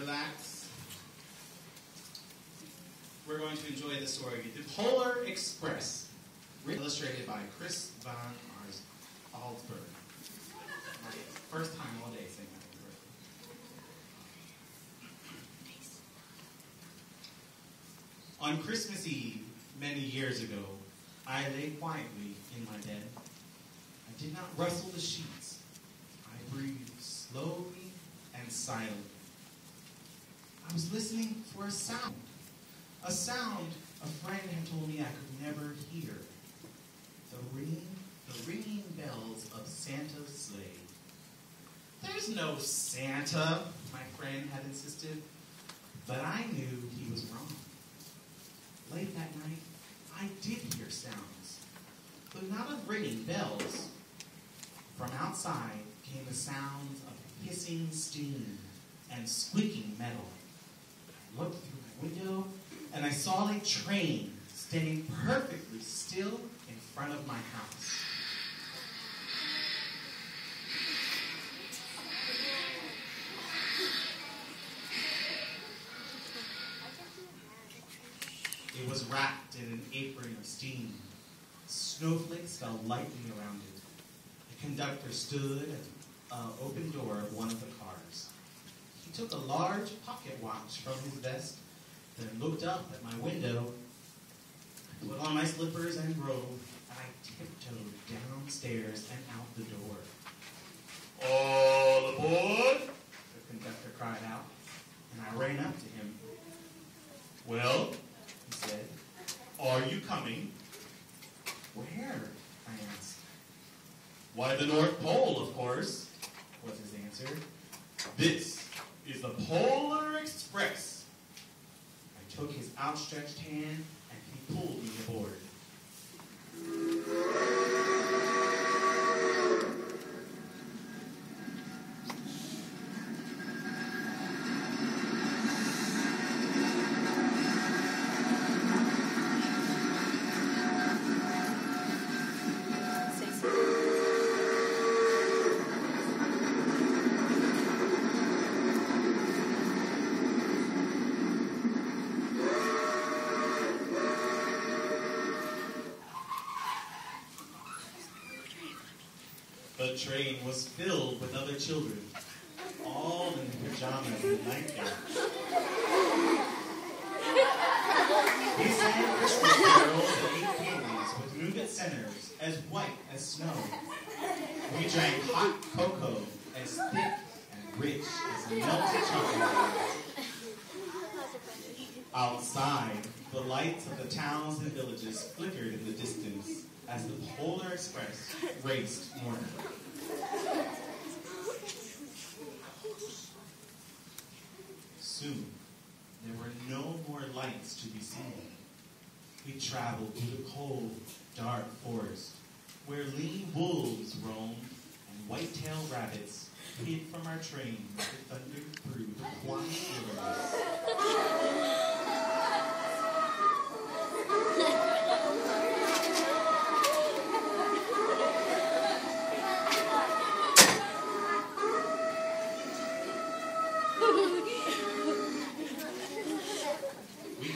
relax. We're going to enjoy the story, The Polar Express, illustrated by Chris Van Alsberg. First time all day saying that word. On Christmas Eve, many years ago, I lay quietly in my bed. I did not rustle the sheets. I breathed slowly and silently. I was listening for a sound a friend had told me I could never hear. The ringing bells of Santa's sleigh. There's no Santa, my friend had insisted, but I knew he was wrong. Late that night, I did hear sounds, but not of ringing bells. From outside came the sounds of hissing steam and squeaking metal. I looked through my window, and I saw a train standing perfectly still in front of my house. It was wrapped in an apron of steam. Snowflakes fell lightly around it. The conductor stood at the open door of one of the cars. He took a large pocket watch from his vest, then looked up at my window. I put on my slippers and robe, and I tiptoed downstairs and out the door. "All aboard!" the conductor cried out, and I ran up to him. "Well," he said, "are you coming?" "Where?" I asked. "Why, the North Pole, of course," was his answer. "This is the Polar Express." I took his outstretched hand, and he pulled me aboard. The train was filled with other children, all in pajamas and nightgowns. We sang Christmas carols and ate candies with nougat centers as white as snow. We drank hot cocoa as thick and rich as melted chocolate. Outside, the lights of the towns and villages flickered in the distance as the Polar Express raced northward. Soon, there were no more lights to be seen. We traveled through the cold, dark forest, where lean wolves roamed and white-tailed rabbits hid from our train as it thundered through the quiet wilderness.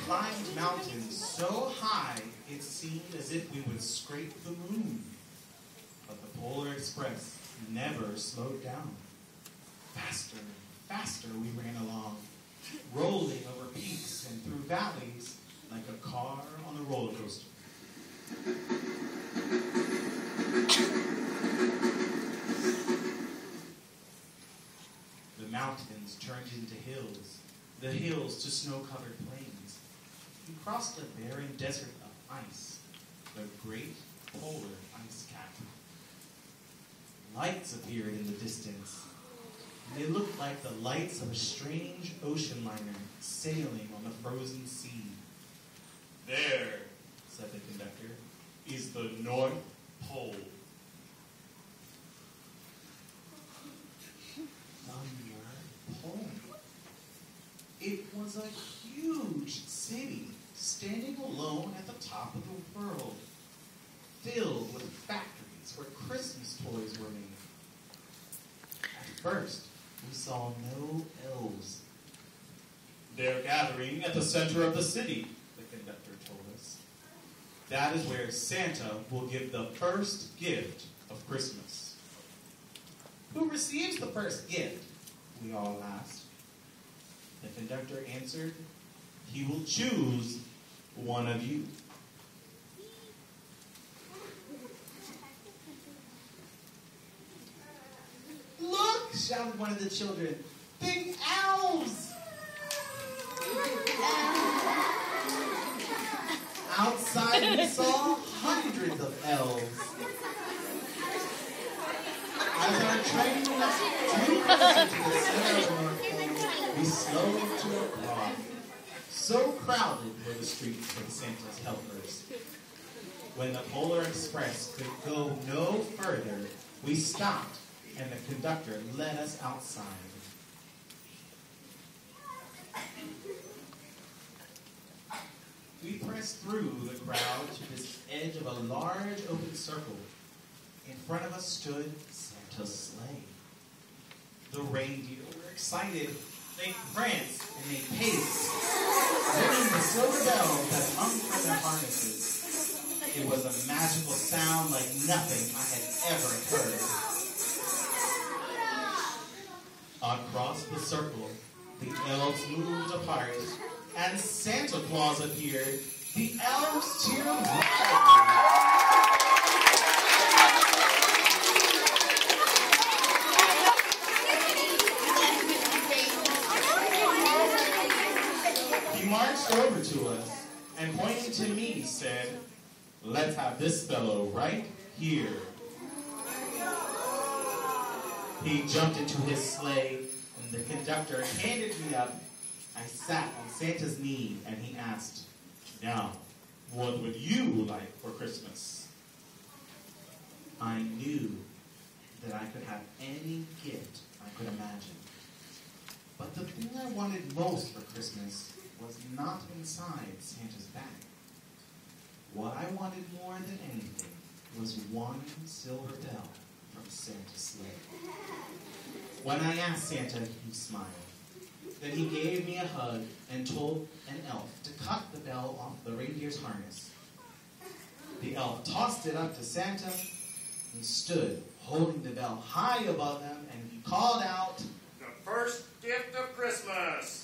Climbed mountains so high it seemed as if we would scrape the moon. But the Polar Express never slowed down. Faster and faster we ran along, rolling over peaks and through valleys like a car on a roller coaster. The mountains turned into hills, the hills to snow-covered plains. We crossed a barren desert of ice, the great polar ice cap. Lights appeared in the distance, and they looked like the lights of a strange ocean liner sailing on the frozen sea. "There," said the conductor, "is the North Pole." The North Pole. It was a huge city, standing alone at the top of the world, filled with factories where Christmas toys were made. At first, we saw no elves, They're gathering at the center of the city, the conductor told us. That is where Santa will give the first gift of Christmas. Who receives the first gift? We all asked. The conductor answered, he will choose one of you. Look, shouted one of the children, big elves! Outside we saw hundreds of elves. As our train drew closer to the center of the North Pole, we slowed to a crawl. So crowded were the streets with Santa's helpers. When the Polar Express could go no further, we stopped and the conductor led us outside. We pressed through the crowd to this edge of a large open circle. In front of us stood Santa's sleigh. The reindeer were excited. They pranced and they paced, ringing the silver bells that hung from their harnesses. It was a magical sound like nothing I had ever heard. Across the circle, the elves moved apart, and Santa Claus appeared. The elves cheered wildly. He marched over to us and pointing to me said, let's have this fellow right here. He jumped into his sleigh and the conductor handed me up. I sat on Santa's knee and he asked, now, what would you like for Christmas? I knew that I could have any gift I could imagine. But the thing I wanted most for Christmas was not inside Santa's bag. What I wanted more than anything was one silver bell from Santa's sleigh. When I asked Santa, he smiled. Then he gave me a hug and told an elf to cut the bell off the reindeer's harness. The elf tossed it up to Santa and stood holding the bell high above them, and he called out, the first gift of Christmas!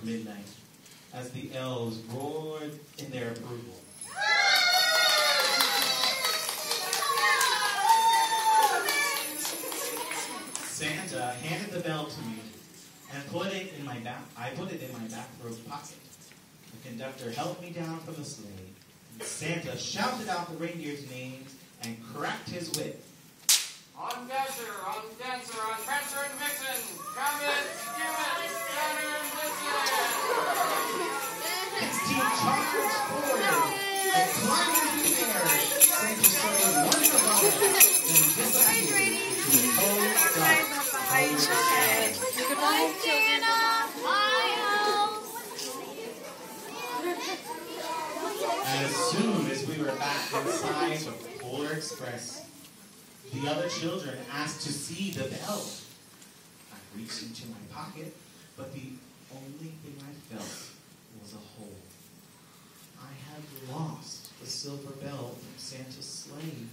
Midnight, as the elves roared in their approval. Santa handed the bell to me and put it in my bathrobe pocket. The conductor helped me down from the sleigh, and Santa shouted out the reindeer's names and cracked his whip. On Dasher, on Dancer, on Prancer and Vixen, Comet, Skemet, Scatter, and Blitzen! His team charged forward and climbed into the air, Santa circled one above it, then disappeared to the cold, dark, sky. Goodbye, Santa! As soon as we were back inside the Polar Express, the other children asked to see the bell. I reached into my pocket, but the only thing I felt was a hole. I had lost the silver bell from Santa's sleigh.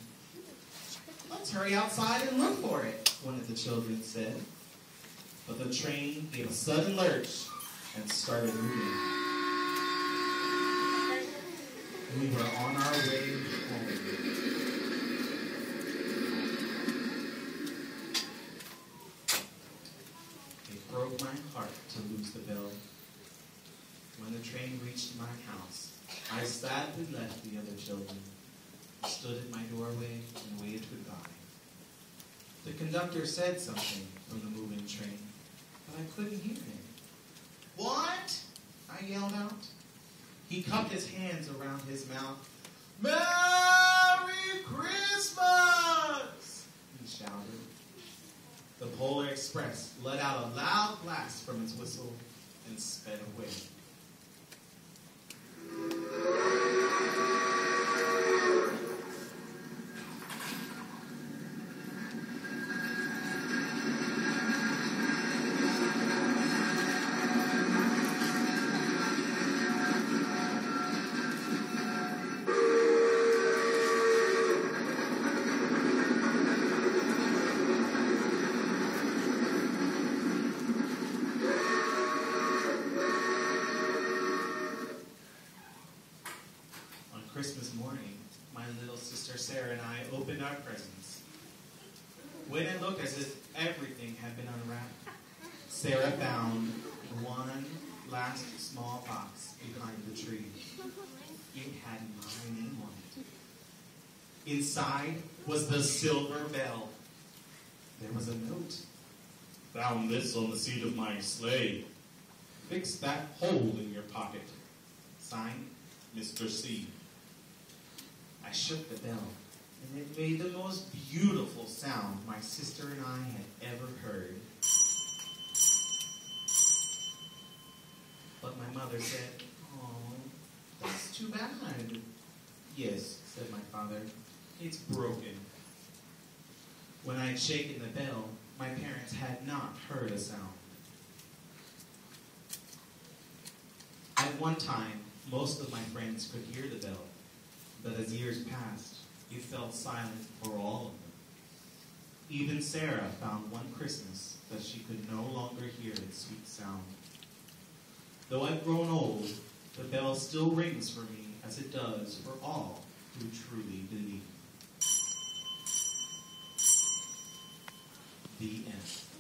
Let's hurry outside and look for it, one of the children said. But the train gave a sudden lurch and started moving. We were on our way home. It broke my heart to lose the bell. When the train reached my house, I sadly left the other children, stood at my doorway, and waved goodbye. The conductor said something from the moving train, but I couldn't hear him. What? I yelled out. He cupped his hands around his mouth. Merry Christmas! He shouted. The Polar Express let out a loud blast from its whistle and sped away. Christmas morning, my little sister Sarah and I opened our presents. When it looked as if everything had been unwrapped, Sarah found one last small box behind the tree. It had my name on it. Inside was the silver bell. There was a note. Found this on the seat of my sleigh. Fix that hole in your pocket. Signed, Mr. C. I shook the bell, and it made the most beautiful sound my sister and I had ever heard. But my mother said, "Oh, that's too bad." "Yes," said my father, "it's broken." When I had shaken the bell, my parents had not heard a sound. At one time, most of my friends could hear the bell. But as years passed, it fell silent for all of them. Even Sarah found one Christmas that she could no longer hear its sweet sound. Though I've grown old, the bell still rings for me as it does for all who truly believe. The end.